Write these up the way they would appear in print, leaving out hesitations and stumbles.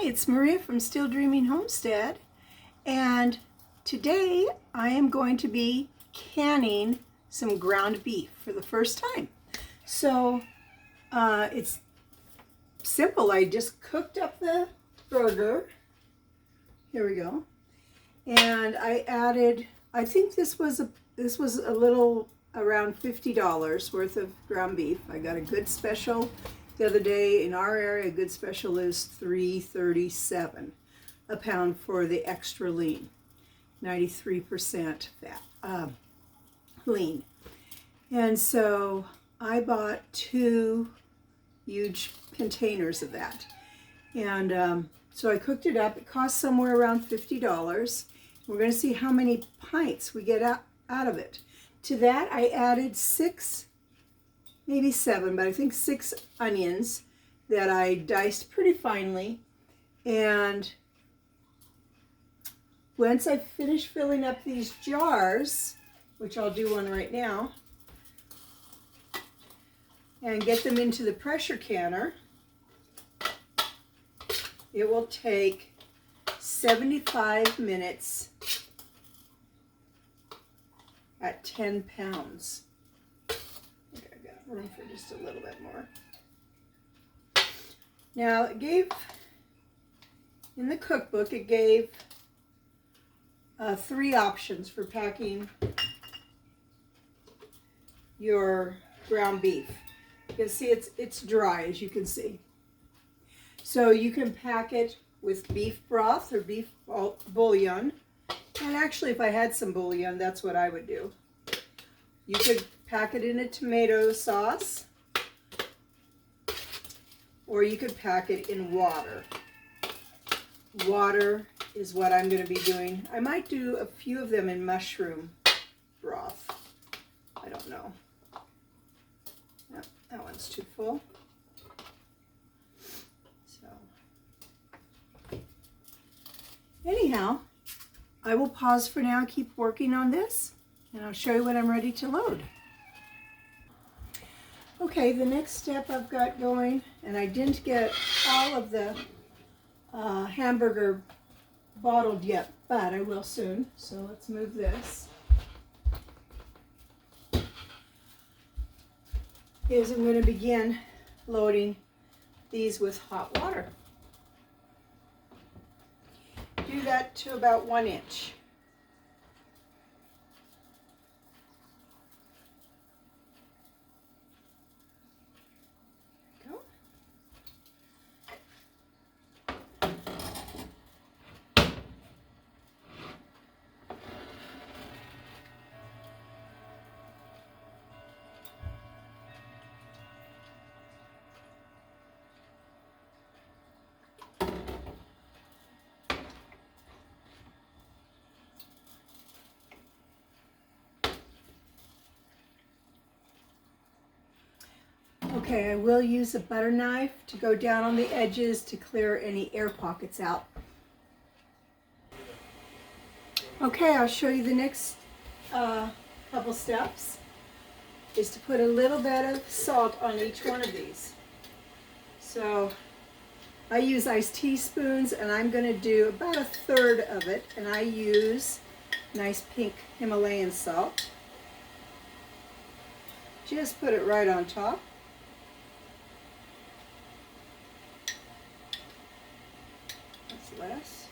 Hi, it's Maria from Still Dreaming Homestead, and today I am going to be canning some ground beef for the first time. So it's simple. I just cooked up the burger. Here we go. And I added, I think this was a little around $50 worth of ground beef. I got a good special the other day. In our area, a good special is $3.37 a pound for the extra lean, 93% fat, lean. And so I bought 2 huge containers of that. And so I cooked it up. It cost somewhere around $50. We're going to see how many pints we get out of it. To that, I added 6, maybe 7, but I think 6 onions that I diced pretty finely. And once I finish filling up these jars, which I'll do one right now, and get them into the pressure canner, it will take 75 minutes at 10 pounds. I think I've got room for just a little bit more. Now, it gave, in the cookbook, it gave 3 options for packing your ground beef. You can see it's dry, as you can see. So you can pack it with beef broth or beef bouillon. And actually, if I had some bouillon, that's what I would do. You could pack it in a tomato sauce, or you could pack it in water. Water is what I'm going to be doing. I might do a few of them in mushroom broth. I don't know. No, that one's too full. So, anyhow, I will pause for now and keep working on this, and I'll show you when I'm ready to load. Okay, the next step I've got going, and I didn't get all of the hamburger bottled yet, but I will soon. So let's move this. Is I'm going to begin loading these with hot water. Do that to about 1 inch. Go. Okay, I will use a butter knife to go down on the edges to clear any air pockets out. Okay, I'll show you the next couple steps. Is to put a little bit of salt on each one of these. So I use iced teaspoons, and I'm going to do about 1/3 of it, and I use nice pink Himalayan salt. Just put it right on top. That's less.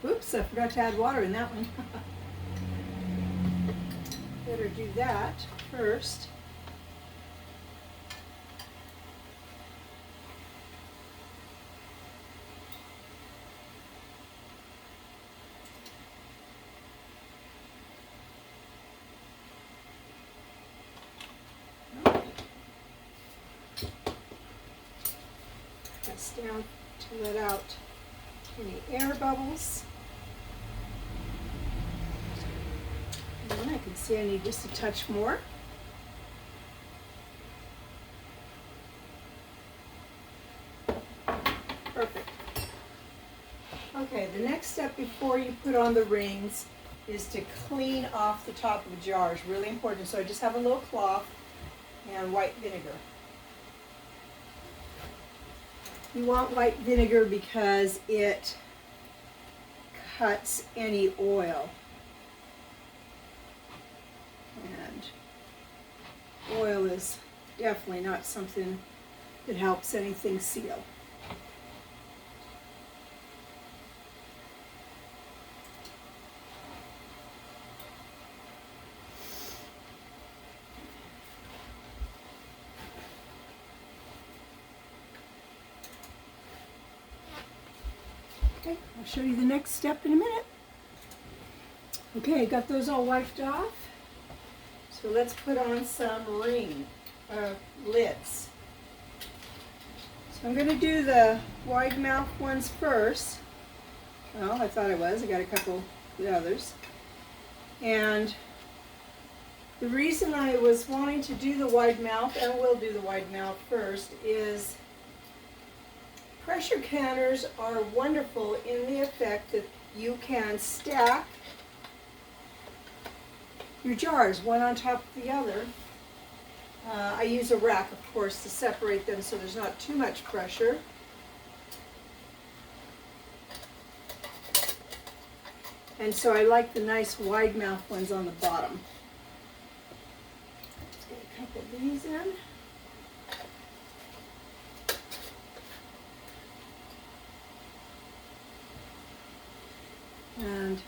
Oops, I forgot to add water in that one. Better do that first. Press down to let out any air bubbles. And I can see I need just a touch more. the next step before you put on the rings is to clean off the top of the jars. Really important. So I just have a little cloth and white vinegar. You want white vinegar because it cuts any oil. And oil is definitely not something that helps anything seal. Okay, I'll show you the next step in a minute. Okay, got those all wiped off. So let's put on some lids. So I'm going to do the wide mouth ones first. Well, I thought I was. I got a couple of the others. And the reason I was wanting to do the wide mouth, and will do the wide mouth first, is pressure canners are wonderful in the effect that you can stack your jars one on top of the other. I use a rack, of course, to separate them so there's not too much pressure. And so I like the nice wide mouth ones on the bottom. Let's get a couple of these in. And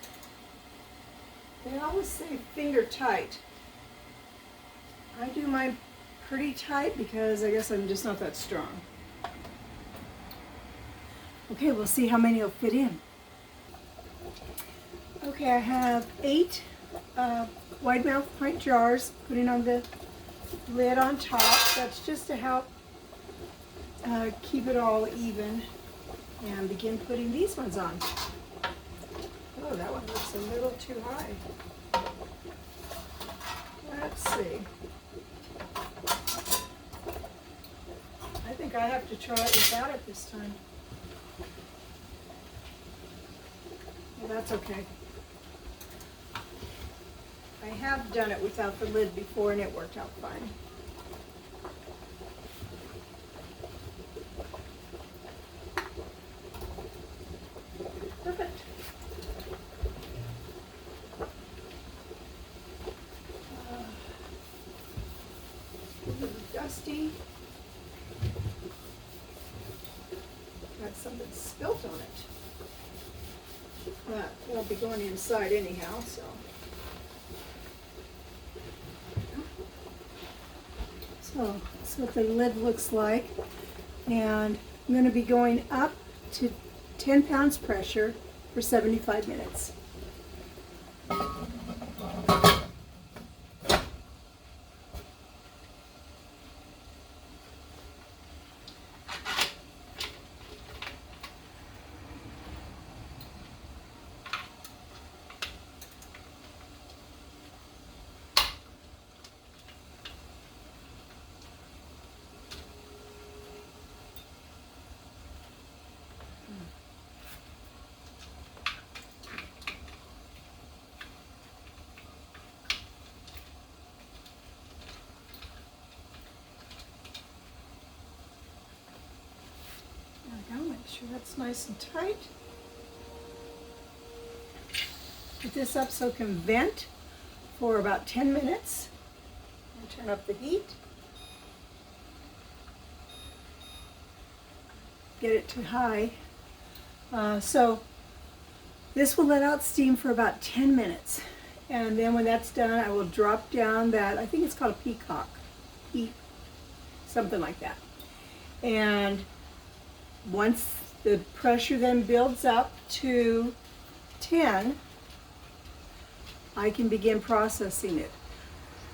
they always say finger tight. I do mine pretty tight because I guess I'm just not that strong. Okay, we'll see how many will fit in. Okay, I have 8 wide mouth pint jars, putting on the lid on top. That's just to help keep it all even. And begin putting these ones on. Oh, that one looks a little too high. Let's see. I think I have to try it without it this time. Well, that's okay. I have done it without the lid before and it worked out fine. Perfect. A little dusty. Got something spilt on it. That won't be going inside anyhow, so. So that's what the lid looks like. And I'm going to be going up to 10 pounds pressure for 75 minutes. Make sure that's nice and tight. Put this up so it can vent for about 10 minutes. And turn up the heat. Get it too high. So this will let out steam for about 10 minutes. And then when that's done, I will drop down that, I think it's called a peacock. Something like that. And once the pressure then builds up to 10, I can begin processing it.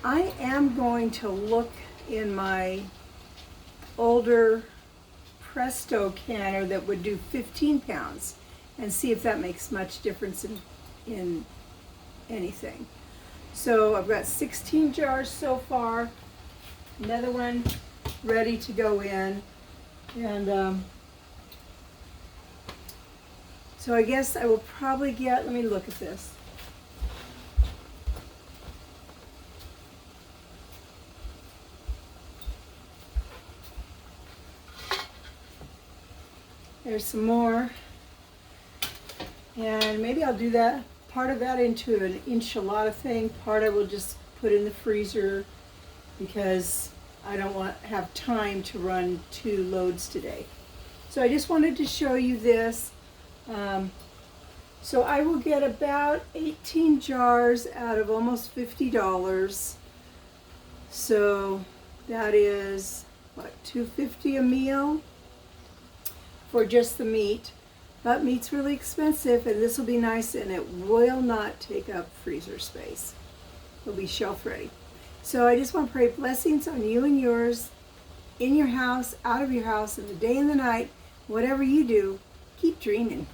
I am going to look in my older Presto canner that would do 15 pounds and see if that makes much difference in anything. So I've got 16 jars so far, another one ready to go in, and So I guess I will probably get, let me look at this. There's some more. And maybe I'll do that, part of that into an enchilada thing. Part I will just put in the freezer because I don't have time to run 2 loads today. So I just wanted to show you this. So I will get about 18 jars out of almost $50. So that is, what, $2.50 a meal for just the meat. But meat's really expensive, and this will be nice, and it will not take up freezer space. It'll be shelf ready. So I just want to pray blessings on you and yours, in your house, out of your house, in the day and the night. Whatever you do, keep dreaming.